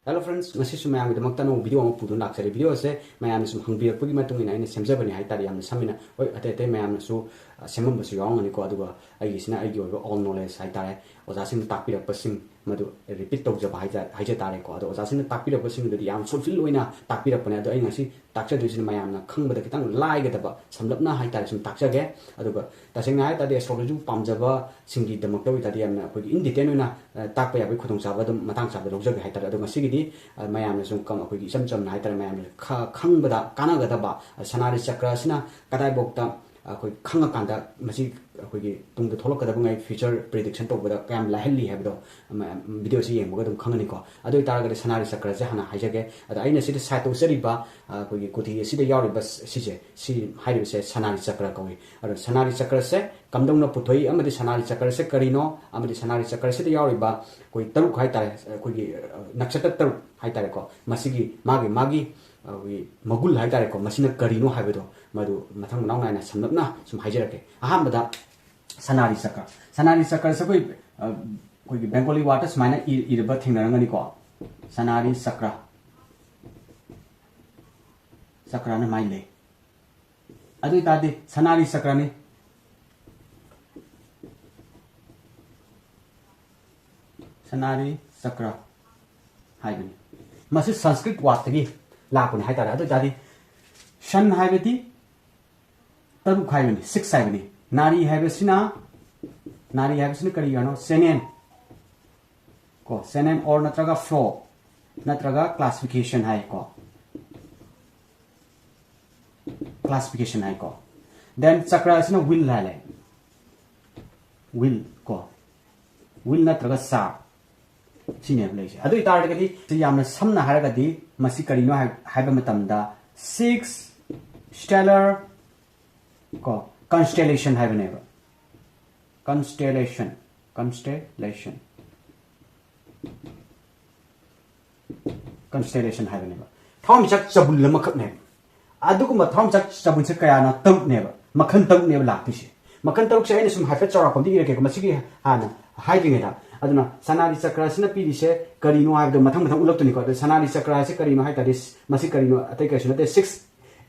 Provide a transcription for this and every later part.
Hello friends, ngasi su mayam idam makta no video ang pudun laksari video se mayam su hangbiak pagi matung ina ina semjabani hai tari am samina oi ate mayam su semam basu yaung ani ko aduga ai sina ai yo all knowledge hai tare oja sin takpirak pasing madu repeat tok jaba hai ja tare ko adu oja sin takpirak pasing du yam fulfill oina takpirak pane adu ai ngasi takcha du sin mayam na khangba da kitang lai ga daba samlapna hai tare sun takcha ge aduga tasing na hai tadi astrology pamjaba singi damak tawi tadi am na ko in detail oina takpa ya bi khudong saba dum matang saba lojag hai tare adu ngasi gi mayam sum kam akoi isam cham nai tar mayam khangba kana ga ba Sannadi Chakra sina kadai bokta akoi khanga kanda masi akoi gi tung da tholok kada bungai future prediction to bada kam la helli habdo video si yeng boga dum khangani ko adu tar ga Sannadi Chakra je hana haijage ada aina si sa to seri ba akoi gi kuti si da yauri bas si je si hairu se Sannadi Chakra koi adu Sannadi Chakra se kamdong na puthoi amadi Sannadi Chakra se karino amadi Sannadi Chakra se da yauri ba koi taruk hai tare akoi gi nakshatra taruk hai tare ko masigi magi magul hai tare ko masina karino haibedo madu mathang naw na samnapna sum haijarake ahambada Sannadi Chakra se koi Bengali water smaina irba thingnarangani ko Sannadi Chakra na mai le adu tadi Sannadi Chakra ni Sannadi Chakra haibani masi Sanskrit word tagi lakuni hai tare adu tadi shan haibati taruk haibani 6 haibani nari haibasina kari yano senen or natraga flow natraga classification hai ko then chakra isina will hale will natraga sa sine place adu itargadi yamna samna haragadi masi karino haiba matamda 6 stellar ko constellation haibaneba constellation haibaneba thom chak chabul lamakap ne aduguma thom chak chabul se kaya na tam neba makhan tam neba lakpisi makhan taruk se ene sum hafa chara kom di ke masigi hana haiding eta aduna Sannadi Chakra sina pidise karino haibdo mathang ulaptuni ko Sannadi Chakra se karino hai tadis masi karino atai ka sunate 6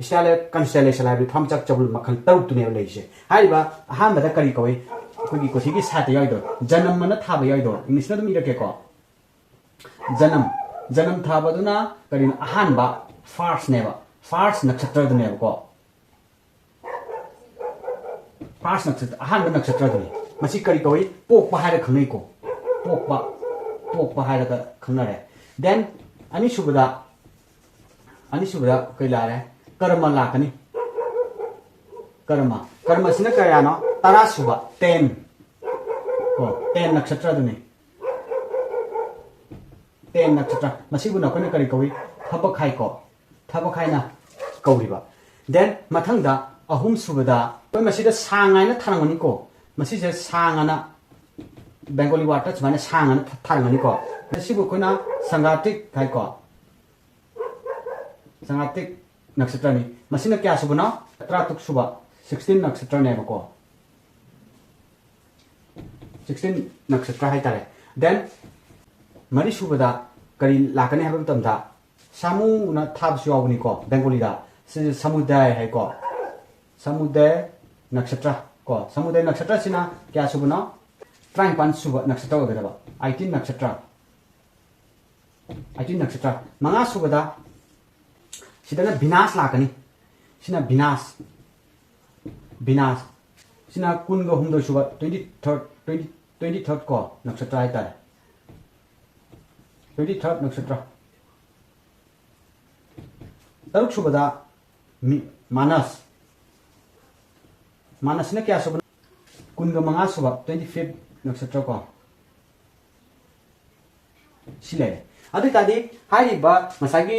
stellar constellation haibi thom chak chabul makhan taruk tune leise haiba ahamba da kari koi kogi kothigi sate yoido janam mana thaba yoido english na dum irake ko janam thaba duna karino ahanba first nakshatra dune ko first nakshatra ahanba nakshatra dune masi kari koi pokpa haira khangai ko pokpa haira ka khanare then ani subada kai lare karma lakani karma sina kaya no tara suba 10 nakshatra dune 10 nakshatra masibu na kone kari koi thabak hai na kauriba then mathangda ahum subada koi masida sangai na tharangani ko masi je sangana Bengali water smaina sangana tharangani ko masibu kona sangatik kai ko sangatik nakshatra ni masina kya subana tratuk suba 16 nakshatra ne ko 16 nakshatra hai tare then mari subada kari lakani habam tamda samu na thab suawni ko Bengali da samuday hai ko samuday nakshatra sina kya subana trying pan suba nakshatra ga ba 18 nakshatra manga subada sidana binas lakani sina binas sina kunga humdo suba 23rd ko nakshatra ai tare 23rd nakshatra taruk subada manas na kya suba kunga manga suba 25th nakshatra ko sile adu tadi hari ba masagi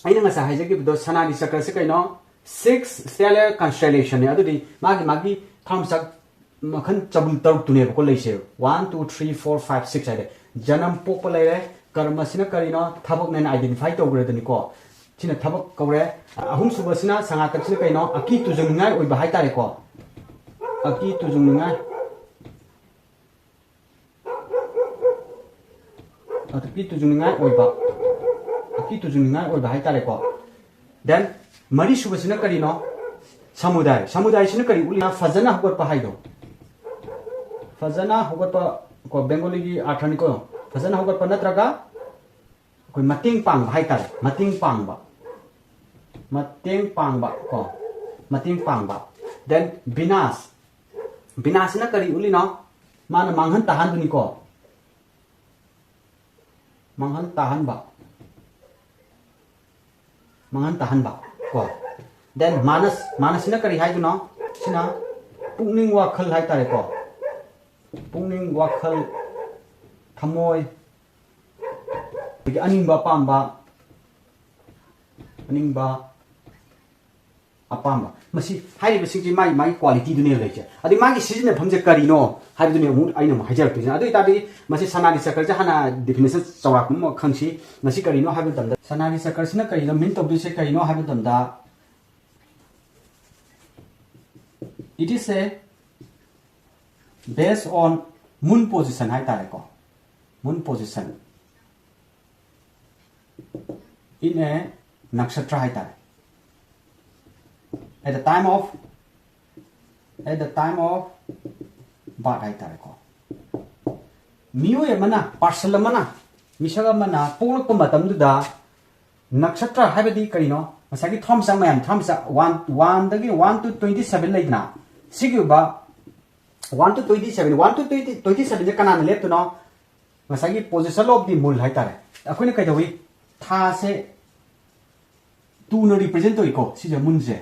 aina ngasa haijagi bido Sannadi Chakra se kaino 6 stellar constellation ne adudi magi thamsak makhan chabul taruk tune ko leise 1 2 3 4 5 6 ade janam pokpa leire karma sina karino thabak ne identify to gre dani ko sina thabak kore ahum suba sina sangatak sina kaino aki tujungai oi ba hai tare ko aki tujungai ꯑꯀꯤ ꯇꯨꯖꯨꯡꯅꯤꯡꯉꯥꯏ ꯑꯣꯏꯕ ꯑꯀꯤ ꯇꯨꯖꯨꯡꯅꯤꯡꯉꯥꯏ ꯑꯣꯏꯕ ꯍꯥꯏꯇꯥꯔꯦꯀꯣ then ꯃꯔꯤ ꯁꯨꯕꯁꯤꯅ ꯀꯔꯤꯅꯣ ꯁꯃꯨꯗꯥꯏ ꯁꯃꯨꯗꯥꯏꯁꯤꯅ ꯀꯔꯤ ꯎꯠꯂꯤꯅ ꯐꯖꯅ ꯍꯧꯒꯠꯄ ꯍꯥꯏꯗꯣ ꯐꯖꯅ ꯍꯧꯒꯠꯄ ꯀꯣ ꯕꯦꯡꯒꯣꯂꯤꯒꯤ ꯑꯥꯔꯊꯅꯤꯀꯣ ꯐꯖꯅ ꯍꯧꯒꯠꯄ ꯅꯠꯇ꯭ꯔꯒ ꯑꯩꯈꯣꯏ ꯃꯇꯦꯡ ꯄꯥꯡꯕ ꯍꯥꯏꯇꯥꯔꯦ ꯃꯇꯦꯡ ꯄꯥꯡꯕ ꯀꯣ ꯃꯇꯦꯡ ꯄꯥꯡꯕ then ꯕꯤꯅꯥꯁꯅ ꯀꯔꯤ ꯎꯠꯂꯤꯅꯣ ꯃꯥꯅ ꯃꯥꯡꯍꯟ ꯇꯥꯍꯟꯕꯅꯤꯀꯣ ꯃꯥꯡꯍꯟ ꯇꯥꯍꯟꯕ ꯀꯣ then ꯃꯥꯅꯁꯤꯅ ꯀꯔꯤ ꯍꯥꯏꯗꯨꯅꯣ ꯁꯤꯅ ꯄꯨꯛꯅꯤꯡ ꯋꯥꯈꯜ ꯍꯥꯏꯇꯥꯔꯦꯀꯣ ꯄꯨꯛꯅꯤꯡ ꯋꯥꯈꯜ ꯊꯃꯣꯏ ꯑꯅꯤꯡꯕ ꯑꯄꯥꯝꯕ ꯃꯁꯤ ꯍꯥꯏꯔꯤꯕꯁꯤꯡꯁꯤ ꯃꯥꯒꯤ ꯀ꯭ꯋꯥꯂꯤꯇꯤꯗꯨꯅꯦ ꯂꯩꯖꯦ ꯑꯗꯩ ꯃꯥꯒꯤ ꯁꯤꯖꯤꯟꯅꯐꯝꯁꯦ ꯀꯔꯤꯅꯣ ꯍꯥꯏꯕꯗꯨꯅꯦ ꯑꯩꯅ ꯑꯃꯨꯛ ꯍꯥꯏꯖꯔꯛꯇꯣꯏꯁꯤꯅ ꯑꯗꯨ ꯑꯣꯏꯇꯥꯔꯗꯤ ꯃꯁꯤ ꯁꯅꯥꯗꯤ ꯆꯀ꯭ꯔꯁꯦ ꯍꯥꯟꯅ ꯗꯤꯐꯤꯅꯤꯁꯟ ꯆꯥꯎꯔꯥꯛꯄ ꯑꯃ ꯈꯪꯁꯤ ꯃꯁꯤ ꯀꯔꯤꯅꯣ ꯍꯥꯏꯕ ꯃꯇꯝꯗ ꯁꯅꯥꯗꯤ ꯆꯀ꯭ꯔꯁꯤꯅ ꯀꯔꯤꯅꯣ ꯃꯤꯟ ꯇꯧꯗꯣꯏꯁꯦ ꯀꯔꯤꯅꯣ ꯍꯥꯏꯕ ꯃꯇꯝꯗ it is a based on moon position 하이따레고 moon position in a nakshatra 하이따레 at the time of birth 하이따레고 미호의 mana parcel mana 미사가 mana Pollock मतमदुदा नक्षत्र हाइबदी करिनो मसागी थॉमसा मैम थॉमसा 1 दगी 1 to 27 लेना सिगुबा 1 to 27 1 to 27 जे कनान लेप्तनो मसागी पोजीशन ऑफ द मूल हाइतारे अखोने कइदवी था से 2 न रिप्रेजेंट तोइको सिजे मुनजे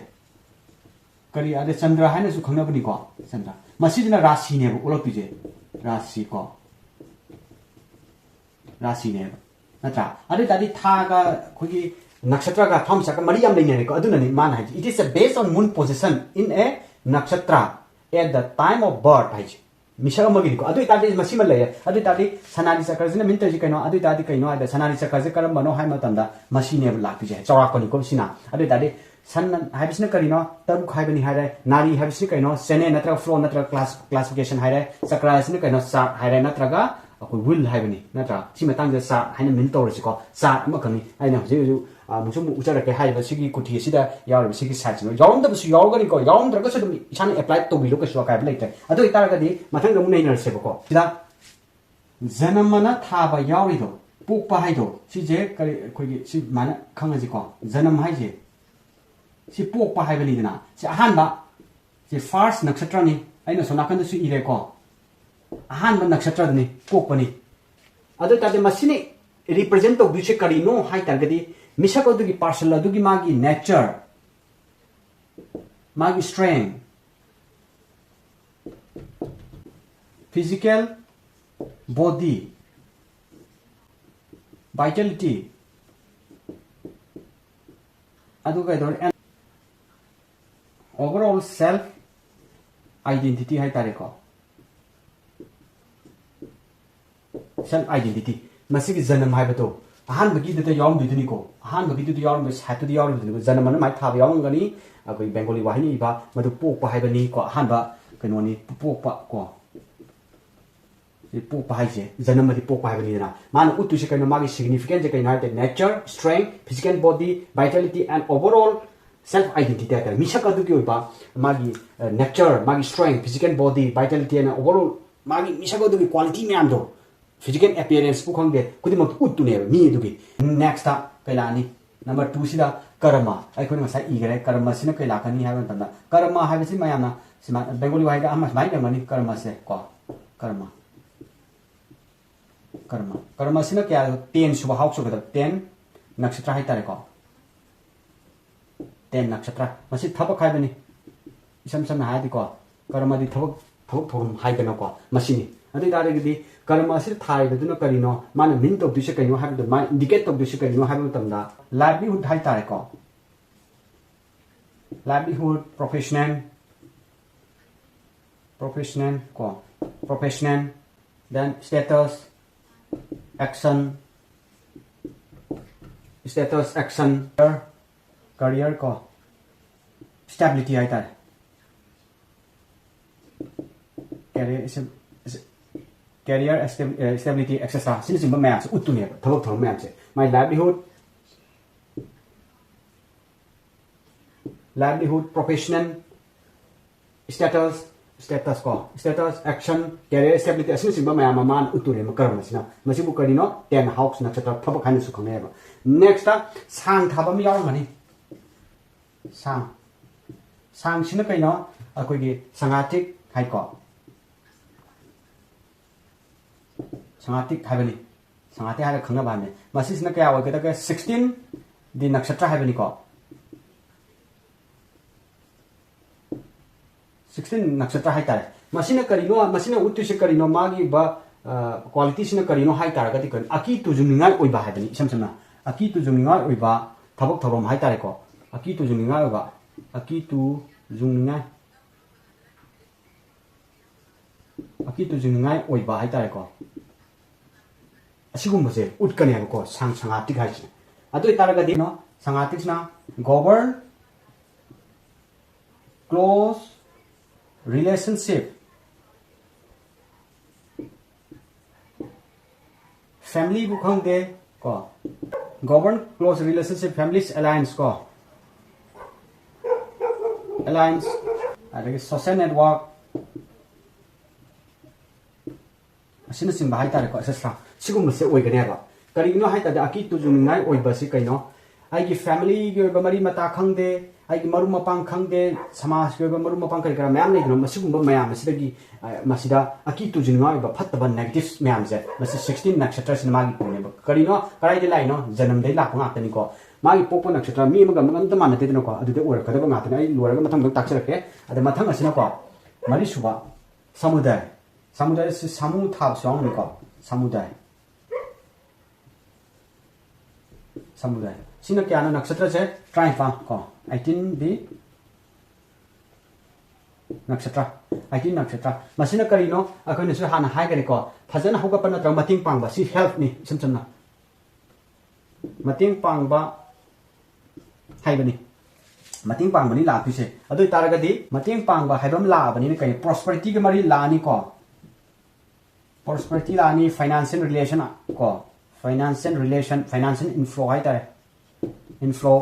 करी आदे चंद्र हाइने सु खंगनबनी को चंद्र मसिजना राशि ने उलपिजे राशि को राशि ने नत्रा अदे तादी था का खोगी नक्षत्र का थॉमसा का मरी याम लेने को अदुननी मान हाइ it is based on moon position in a nakshatra at the time of birth हाइ मिशा मगिन को अदुइ तादी मसिम लय अदुइ तादी सनादि चक्र जिना मिन तजि कइनो अदुइ तादी कइनो आदा सनादि चक्र जे करम बनो हाइ मतंदा मसिने लापिजे चौरापनि को सिना अदुइ तादी सन हाइबिसने करिनो तरुक हाइबनि हाइरे नारी हाइबिसने कइनो सेने नत्र फ्लो नत्र क्लासिफिकेशन हाइरे चक्र हाइबिसने कइनो चार्ट हाइरे नत्रगा अखोइ विल हाइबनि नत्र सिमे तांजे चार्ट हाइने मिन तौरसिको चार्ट अमा खनि आइना हुजु मुसुम उचरके हाइबा सिगी कुठी सिदा यावरबा सिगी साइजनो यावमदबसु यावगनि को यावमद्रगसु दम इसान एप्लाई तोबिलो कसु काइब लेते अदो इतारगदि मथंग दम नैनरसेबको सिदा जनमना थाबा यावरिदो पोकपा हाइदो सिजे करि खोइगी सि माना खंगजिको जनम हाइजे सि पोकपा हाइबनिदना सि अहानबा सि फर्स्ट नक्षत्रनि आइना सोनाकन्दसु इरेको अहानबा नक्षत्रनि पोकपनि अदो तादे मसिनि रिप्रेजेंट तोबिसे करिनो हाइतारगदि मिसक अदुगी पार्सल अदुगी मागी नेचर मागी स्ट्रेंथ फिजिकल बॉडी वाइटलिटी अदुगा दर ओवरऑल सेल्फ आइडेंटिटी हाइ तारेको सेल्फ आइडेंटिटी मसिगी जन्म हाइबतो अहान बगी दते यावम दिदनी को अहान बगी दते यावम बस हातु दि यावम दिदनी को जन्म मन माइ थाब यावम गनी अगै बेंगोली वाहिनी इबा मदु पोकपा हाइबनी को अहान बा कनोनी पोकपा को पोकपा हाइजे जन्म मदि पोकपा हाइबनी ना मान उतु से कनो मागी सिग्निफिकेंट जे कनो हाइते nature strength physical body vitality and overall self identity आकर मिसक अदु की ओबा मागी नेचर मागी strength physical body vitality and overall मागी मिसक अदु की क्वालिटी म्याम दो फिजिकल अपीयरेंस को खंगे खुदिमक उतुने मी दुगी नेक्स्ट ता कैलानी नंबर 2 सिदा कर्म आइखोन मसा इगरे कर्म सिना कैला कनी हाबन तंदा कर्म हाबसि मयामना सिमा बेंगोली वाइगा अमा माइ गमनी कर्म से को कर्म सिना क्या 10 सुबह हाउस सुबह 10 नक्षत्र हाइ तारे को 10 नक्षत्र मसि थबक हाइबनी इसम सम हादि को कर्म दि थबक थोम हाइ गनो को मसिनी अदि दारेगदि कर्म असि थाइबदुना करिनो माने मिन तो दिसे कइनो हाबदु मा इंडिकेट तो दिसे कइनो हाबदु तमदा लाइवलीहुड हाइ तारे को livelihood professional then status action career को स्टेबिलिटी हाइ तारे करियर इस career stability etc. Sin simba ma'am se uttu ne thabak thong ma'am se my livelihood professional status action career stability asin simba ma'am man uttu ne makar masina masibu karino 10 house nakshatra thabak khan su khone ba next sang thabam yaw mani sang sina kaino akoi gi sangatik hai ko sangatik habani sangatik ha khangna ba me masis na kya wa ka 16 di nakshatra habani ko 16 nakshatra hai tare masina karino masina uttu se karino magi ba quality sina karino hai tare gati kan aki tu juningai oi ba habani samsana aki tu juningai oi ba thabok thorom hai tare ko aki tu juningai oi ba aki tu juningai oi ba hai tare ko asigumase utkane ko sangatik hai se adu tare gadi no sangatik na govern close relationship family bu khang de ko govern close relationship families alliance ko alliance adagi social network asina sim bahai tare ko asasra sigum se oi gane ba kari no hai ta da aki tu jung ngai oi ba si kai no ai gi family gi ba mari mata khang de ai gi maru mapang khang de samaj gi ba maru mapang kari kara mayam nei no masigum ba mayam asidagi masida aki tu jung ngai ba phat ba negatives mayam je masi 16 nakshatra sin magi pone ba kari no karai de lai no janam dei la panga tani ko magi popo nakshatra mi ma ga ngam ta man te no ko adu de or ka da ba nga tani ai lora ga mathang tak chirake ade mathang asina ko mari suba samudai se samu thab song ni ko samudai sina kya na nakshatra se trifa ko 18 di nakshatra 18 nakshatra masina kari no akoi ne su hana hai gari ko phajana hoga pan na mating pang ba si help ni samchamna mating pang ba hai bani mating pang bani la phise adoi taragadi mating pang ba haibam la bani ne kai prosperity ke mari la ni ko prosperity la ni financial relation ko financial inflow hai tare inflow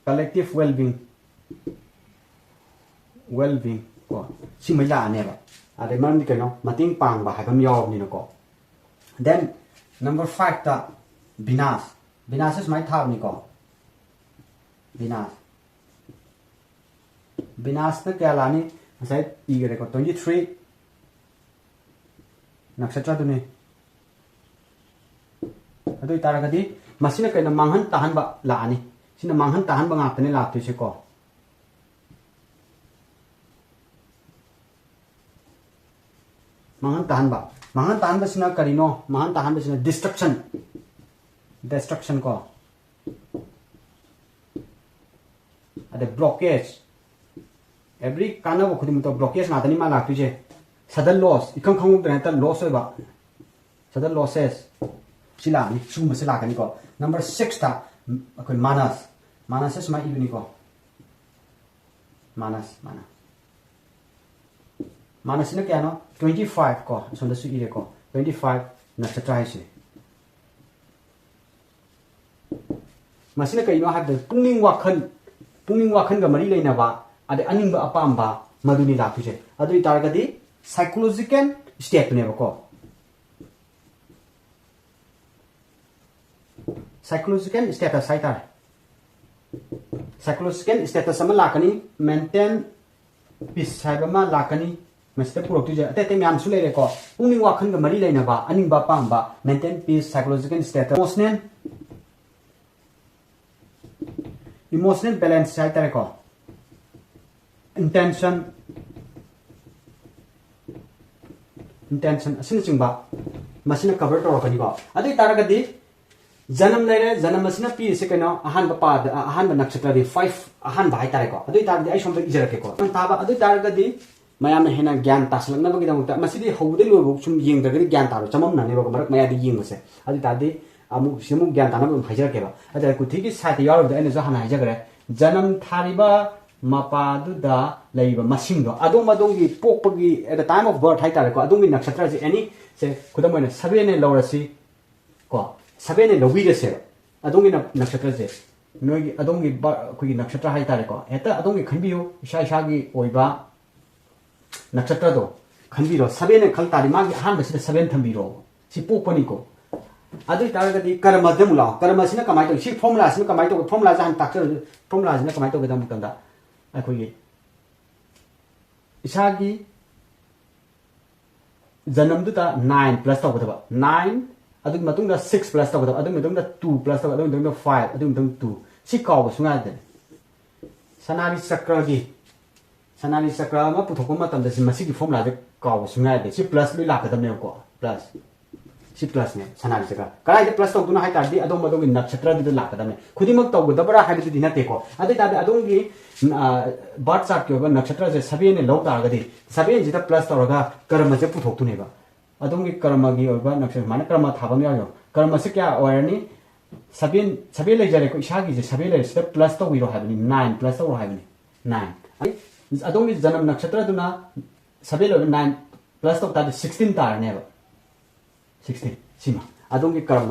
collective well-being ko si mai la ne ba ade man ni kano mating pang ba haibam yaw ni no ko then number 5 ta binas is my thab ni ko binas na kya la ni sai i gare ko 23 nakshatra tu ne adoi taragadi masina kaina manghan tahan ba la ani sina manghan tahan ba ngak tane la tu se ko manghan tahan ba sina karino manghan tahan ba sina destruction ko ade blockage every kana bo khudi muto blockage na tani ma la tu je sudden loss ikang khang de ta loss ba sudden losses sila ni sum sila kan ko number 6 ta akoi manas is ma ibni ko manas ni kya no 25 ko so da su ire ko 25 nakshatra hai se masina kai no ha de pungning wakhan ga mari leina ba ade aning ba apam ba maduni la tu je adu targadi psychological state ne ba ko psychological status hai tar psychological status sama lakani maintain peace hai ba ma lakani meste purok tu je ate myam su le ko pungning wakhan ga mari leina ba aning ba pam ba maintain peace psychological status emotional balance hai tar ko intention asina chingba masina cover to rakani ba adai taragadi janam lere janam masina pi se keno ahan ba pa ahan ba nakshatra di 5 ahan ba hai tare ko adai taragadi ai sombe ijara ke ko ta ba adai taragadi mayam na hena gyan taslak na ba gidam ta masidi houde lo sum yeng dagari gyan taro chamam na ne ba marak maya di yeng se adai taradi amu simu gyan tanam hajar ke ba adai ku thiki sate yaw da ene jo hana hajar janam thari ba ꯃꯄꯥꯗꯨꯗ ꯂꯩꯕ ꯃꯁꯤꯡꯗꯣ ꯑꯗꯣꯝꯒꯤ ꯄꯣꯛꯄꯒꯤ at the time of birth ꯍꯥꯏꯇꯥꯔꯦꯀꯣ ꯑꯗꯣꯝꯒꯤ ꯅꯛꯁꯇ꯭ꯔꯁꯦ any ꯁꯦ ꯈꯨꯗꯝ ꯑꯣꯏꯅ 7 ꯂꯧꯔꯁꯤ ꯀꯣ 7 ꯂꯧꯕꯤꯔꯁꯦꯕ ꯑꯗꯣꯝꯒꯤ ꯅꯛꯁꯇ꯭ꯔꯁꯦ ꯅꯣꯏꯒꯤ ꯑꯗꯣꯝꯒꯤ ꯑꯩꯈꯣꯏꯒꯤ ꯅꯛꯁꯇ꯭ꯔ ꯍꯥꯏꯇꯥꯔꯦꯀꯣ ꯍꯦꯛꯇ ꯑꯗꯣꯝꯒꯤ ꯈꯟꯕꯤꯌꯨ ꯏꯁꯥꯒꯤ ꯑꯣꯏꯕ ꯅꯛꯁꯇ꯭ꯔꯗꯣ ꯈꯟꯕꯤꯔꯣ 7 ꯈꯜ ꯇꯥꯔꯗꯤ ꯃꯥꯒꯤ ꯑꯍꯥꯟꯕꯁꯤꯗ 7 ꯊꯝꯕꯤꯔꯣ ꯁꯤ ꯄꯣꯛꯄꯅꯤꯀꯣ ꯑꯗꯨ ꯑꯣꯏꯇꯥꯔꯒꯗꯤ ꯀꯔꯃꯗ ꯑꯃꯨꯛ ꯂꯥꯛꯑꯣ ꯀꯔꯃꯁꯤꯅ ꯀꯃꯥꯏꯅ ꯇꯧꯏ ꯁꯤ ꯐꯣꯔꯃꯨꯂꯥꯁꯤꯅ ꯀꯃꯥꯏꯅ ꯇꯧꯏ ꯐꯣꯔꯃꯨꯂꯥꯁꯦ ꯍꯥꯟꯅ ꯇꯥꯛꯆꯔꯁꯨ ꯐꯣꯔꯃꯨꯂꯥꯁꯤꯅ ꯀꯃꯥꯏꯅ ꯇꯧꯒꯗꯕ ꯃꯇꯝꯗ ꯑꯩꯈꯣꯏꯒꯤ इसागी जन्मदुदा 9 प्लस तौगदबा 9 अदुग मतुंगदा 6 प्लस तौगदबा अदुग मतुंगदा 2 प्लस तौगदबा अदुग मतुंगदा 5 अदुग मतुंग 2 सि काव सुंगादे सनाली चक्र मा पुथोको मतमदा सि मसिगी फॉर्मुला दे काव सुंगादे सि प्लस लुई लाकदमने को प्लस सि प्लस ने सनाली चक्र कराइ दे प्लस तौदुना हाइ तादि अदोम मदोग नक्षत्र दे लाकदमने खुदिमक तौगदबरा हाइदि नतेको अदि तादि अदोंगी बर्थ चार्ट के नक्षत्र से 7 ने लौ तारगदि 7 जिदा प्लस तौरगा कर्म से पुथोक्तुनेबा अदोंगी कर्म गी ओबा नक्षत्र माने कर्म थाबम यायो कर्म से क्या ओरनी 7 लेजरेको इसागी जे 7 ले से प्लस तौइरो हाबनि 9 प्लस तौरो हाबनि 9 अदोंगी जन्म नक्षत्र दुना 7 ले 9 प्लस तौ तादि 16 तारनेबा 16 सिमा अदोंगी कर्म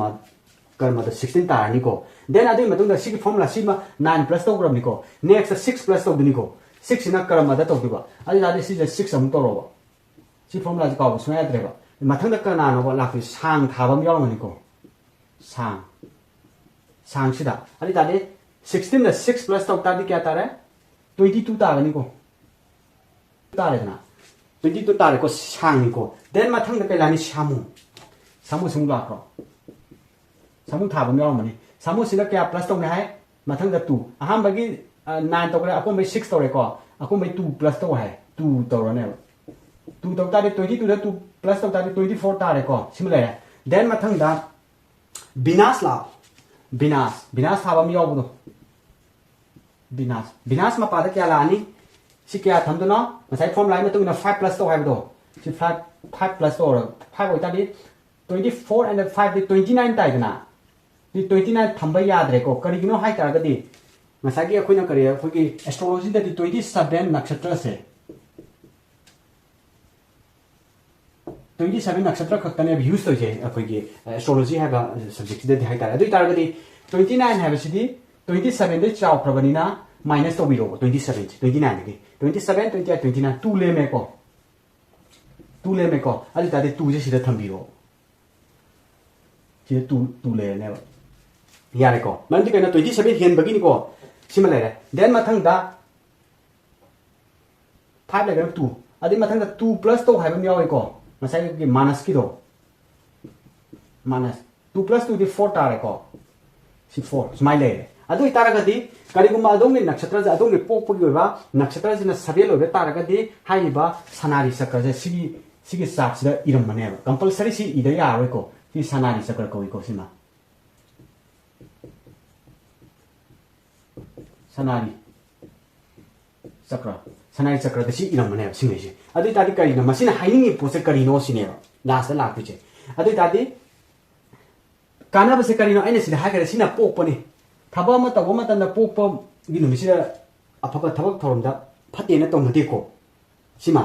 द 16 तारनिको देन अदुई मतुंगदा सिगी फॉर्मुला सिमा 9 प्लस तौग्रबनिको नेक्स्ट 6 प्लस तौदनिको 6 सिना कर्म द तौदिबा अदि दादि सि 6 अमु तौरोबा सि फॉर्मुला ज काव सुयाद्रेबा मथंगदा कनानो बा लाखि सांग थाबम यावमनिको सांग सिदा अदि दादि 16 द 6 प्लस तौ तादि क्या तारे 22 तागनिको तारेना 22 तारेको सांगनिको देन मथंगदा कैलानि सामु सुंग लाखो सामु थाबम यावमनि सामु सिदा क्या प्लस तौने हाय मथंगदा 2 अहम बगी 9 तौरे अकोम 6 तौरे को अकोम 2 प्लस तौ हाय 2 तौरने 2 तौ तादि 22 दा 2 प्लस तौ तादि 24 तारे को सिमले देन मथंगदा बिनास थाबम यावबदो बिनास मपादा क्या लानी सि क्या थमदनो मसाइ फॉर्म लाइन मतुना 5 प्लस तौ हायबदो सि 5 प्लस तौ 5 ओइतादि 24 and 5 the 29 ताइदना the 29 Thamba याद्रेको करिगिनो high तारगदि मसागी अखोइना करि अखोइगी एस्ट्रोलॉजी दि 27 नक्षत्र से 27 नक्षत्र खक्तने यूज तोजे अखोइगी एस्ट्रोलॉजी हाबा सब्जेक्ट दि हाइ तार अदुइ तारगदि 29 हाबसिदि 27 दि चाव प्रबनिना माइनस तो बिरो 27 29 दि 27 28 29 2 लेमेको अदि तादि 2 जे सिदा थंबिरो ꯁꯤ 2 ꯂꯩꯔꯅꯦꯕ ꯌꯥꯔꯦꯀꯣ ꯃꯔꯝꯗꯤ ꯀꯩꯅꯣ 27 ꯍꯦꯟꯕꯒꯤꯅꯤꯀꯣ ꯁꯤꯃ ꯂꯩꯔꯦ ꯗꯦꯟ ꯃꯊꯪꯗ 5 ꯂꯩꯒꯅ 2 ꯑꯗꯩ ꯃꯊꯪꯗ 2 प्लस ꯇꯧ ꯍꯥꯏꯕ ꯑꯃ ꯌꯥꯎꯋꯦꯀꯣ ꯉꯁꯥꯏꯒꯤ ꯃꯥꯅꯁꯀꯤꯗꯣ ꯃꯥꯅꯁ 2 प्लस 2 ꯗꯤ 4 ꯇꯥꯔꯦꯀꯣ ꯁꯤ 4 ꯁꯨꯃꯥꯏꯅ ꯂꯩꯔꯦ ꯑꯗꯨ ꯑꯣꯏꯇꯥꯔꯒꯗꯤ ꯀꯔꯤꯒꯨꯝꯕ ꯑꯗꯣꯝꯒꯤ ꯅꯛꯁꯇ꯭ꯔꯁꯦ ꯑꯗꯣꯝꯒꯤ ꯄꯣꯛꯄꯒꯤ ꯑꯣꯏꯕ ꯅꯛꯁꯇ꯭ꯔꯁꯤꯅ 7 ꯑꯣꯏꯕ ꯇꯥꯔꯒꯗꯤ ꯍꯥꯏꯔꯤꯕ ꯁꯅꯥꯔꯤ ꯆꯀ꯭ꯔꯁꯦ ꯁꯤꯒꯤ ꯆꯥꯔꯠꯁꯤꯗ ꯏꯔꯝꯕꯅꯦꯕ ꯀꯝꯄꯜꯁꯔꯤ ꯁꯤ ꯏꯗ ꯌꯥꯔꯣꯏꯀꯣ ꯁꯤ सनादी चक्र कौइको सिमा सनादी चक्र दि इरमने सिंगैसे अदि तादि करिनो मसिना हाइनिंग पोसे करिनो सिनेबा लास्ट लाक्पिचे अदि तादि कानाबसे करिनो आइने सिदा हागरे सिना पोकपने थबा म तबो मतन पोकप गिनुमिसिदा अफबा थबक थरमदा फतेना तौनदेको सिमा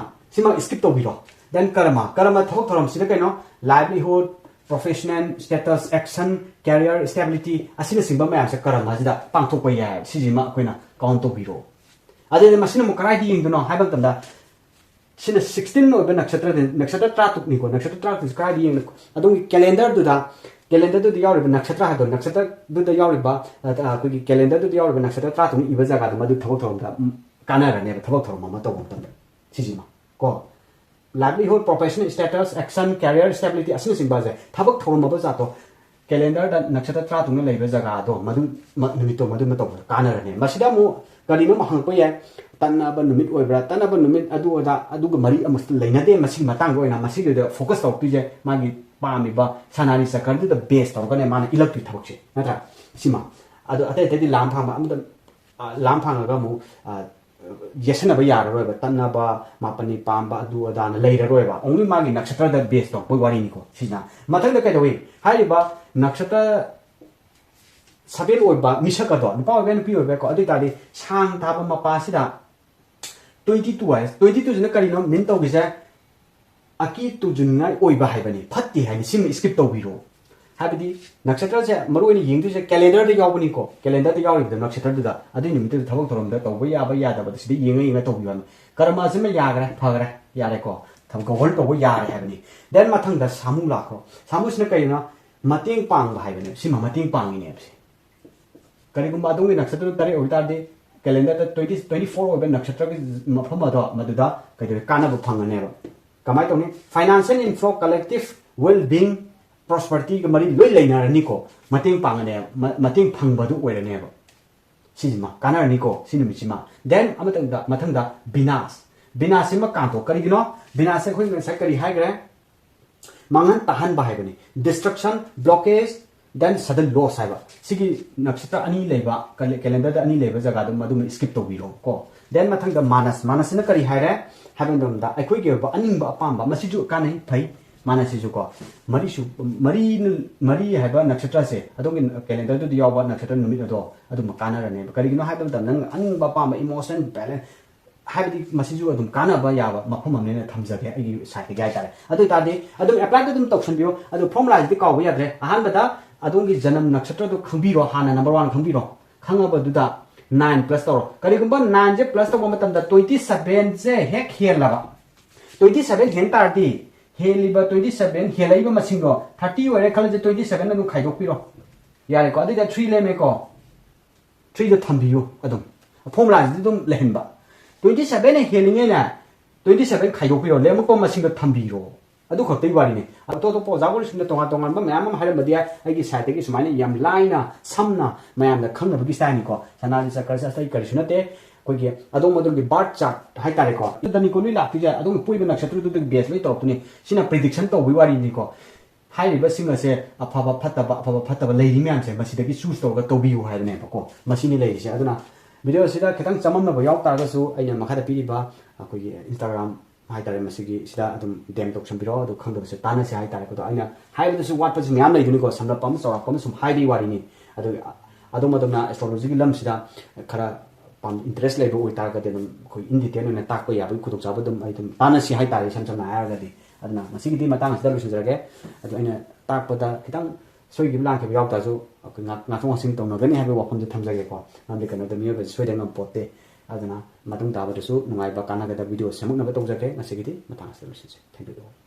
स्किप तौबिरो देन कर्मा थबक थरम सिदा कइनो livelihood professional status action career stability असिना सिंबा मैम से करम हाजिदा पांथोक याय सिजिमा अखोइना काउंट तौबिरो अदे मसिना मुकराइ दि यिंगदनो हाइबा तंदा सिना 16 ओबे नक्षत्र त्रातुक निको नक्षत्र त्रातुक क्राइ दि यिंग अदोंगी कैलेंडर दुदा यावरिबा नक्षत्र हादो नक्षत्र दुदा यावरिबा अखोइगी कैलेंडर दुदा यावरिबा नक्षत्र त्रातुक इबा जगा दु मदु थबक थरमदा कानारने थबक थरम मा तौबम तंदा सिजिमा को livelihood professional status action career stability asina singbaje thabak thormaba jato calendar da nakshatra tra tungna leiba jaga do madu numit to madu to kanarane masida mu kalino mahang ko ya tanaba numit oibra tanaba numit adu ga mari amus leinade masi matang oina masi de focus to tuje magi pami ba sanari sakar de base to kane mana ilak thabak che natra sima adu ate te di lam phang ga mu येसनबा याररोयबा तन्नबा मापनी पांबा अदु Adana लेररोयबा only मागी नक्षत्र the base तो कोई वारी निको सिना मथंग the कैदोई हाइबा नक्षत्र 7 ओइबा मिसकदो नुपा ओइबा नुपी ओइबा को अदुइ तादि सांग थाबा मपासिदा 22 है 22 जने करिनो मिन तौगिसे अकी तुजुनगाई ओइबा हाइबनी फत्ति हाइनि सिम स्किप तौबिरो हाबिदि नक्षत्र से मरुइनि यिंगदुसे कैलेंडर दे यावबनी को कैलेंडर दे यावबि नक्षत्र दुदा अदुइ निमिते थबक थरमदा तौबा याबा यादबा सिदि यिंगा तौबिबान कर्मा सिम यागरे फगरे यारे को थम गवर्न तौबा यारे हाइबनी देन मथंग दा सामु लाखो सामुसने करिनो मतेंग पांग हाइबनी सिम मतेंग पांगिने एप्से करिगुम्बा अदुंगि नक्षत्र तरे ओइतादि कैलेंडर 24 ओइबा नक्षत्र के मफम अदो मदुदा कइदे कानाबु फंगनेबा कमाई तौनी financial inflow collective well being prosperity के मरी लोई लेनारनी को मतेंग पांगने मतेंग फंगबदु ओइरनेबा सिजिमा कानारनी को सिनुमिसिमा देन मथंगदा विनाश सिमा कांतो करिगिनो विनाश से खोइ से करि हाइग्रे मांगन ताहन बाहाइबनी destruction blockage then sudden loss हाइबा सिगी नक्षत्र अनि लेबा कैलेंडर दा अनि लेबा जगा दम मदुम स्किप तौबिरो को देन मथंगदा मानस ने करि हाइरे हाबंदमदा अखोइ के अनिंबा अपांबा मसिजु कानै फै मानसिजु को मरी हाइबा नक्षत्र से अदोंगे कैलेंडर दु यावबा नक्षत्र नुमित अदो अदुम कानारने करिगिनो हाइबा नंग अनिंबा अपांबा इमोशन बैलेंस हाइबदी मसिजु अदुम कानाबा याबा मफम हमने थमजगे अगी साइड गाय तारे अदु तादे अदुम अप्लाई दुम तौसनबियो अदु फॉर्मुला दि काव याद्रे अहानबदा अदोंगी जन्म नक्षत्र दु खंबिरो हाना नंबर 1 खंबिरो खंगबा दुदा 9 प्लस तौर करिगुम्बा 9 जे प्लस तौबा मतमदा 27 जे हेक हेलबा 27 हेन तारदी हेलिबा 27 हेलाइबा मसिंगो 30 ओरे खलजे 27 नु खाइदोपिरो यारे को अदिदा 3 लेमे को 3 द थंबियो अदुम फॉर्मुला दि दुम लेहनबा 27 हेलिंगे ना 27 खाइदोपिरो लेमको मसिंगो थंबिरो अदु खतै वारिने तो पोजागोल सिंग तोंगा तोंगा मयाम हाइरमदिया आइगी साइडगी सुमाइने याम लाइना समना मयाम दा खंगबगी स्टाइल को सनादि चक्र से सही करिसुनते कोइगे अदो मदुगी बार्ट चार्ट हाइ तारे को तदनि को लुइ लाक्ति जा अदो पुइबे नक्षत्र दु बेस लइ तौतुनि सिना प्रेडिक्शन तौबि वारिनि को हाइरिबा सिंग से अफाबा फत्तबा लेरि म्याम से मसिदगी चूज तौगा तौबियु हाइरने को मसिनि लेरिसे अदुना वीडियो सिदा खितंग चममबा याव तारगसु अइना मखादा पिरिबा कोइगे इंस्टाग्राम हाइ तारे मसिगी सिदा अदुम डेम तौसनबिरो अदु खंगदबसे तानासे हाइ तारे को अइना हाइबदसु वाटपसि म्याम लेदिनि को समरपम चौरापम सुम हाइबि वारिनि अदु मदुना एस्ट्रोलॉजी की लमसिदा खरा इंटरेस्ट लेबो ओइतारगदे दम कोइ इन डिटेल ने ताकपा याबि खुदुक चाबदम आइदम तानासि हाइ तारे समसम हायरगदि अदुना मसिगिदि मतंग सिदा लुसिनजरगे अदु अइना ताकपदा खितंग सोइगिब लांखे यावताजु नाथोंसिंग तौनगनि हाइबे वाफमजे थमजगे को नामदे कनोदे मियोबे सोइदेंगम पोते अदुना मतंग ताबदसु नुंगाइबा कानागदा वीडियो सेमकनबा तौजगे मसिगिदि मतंग सिदा लुसिनजे थैंक यू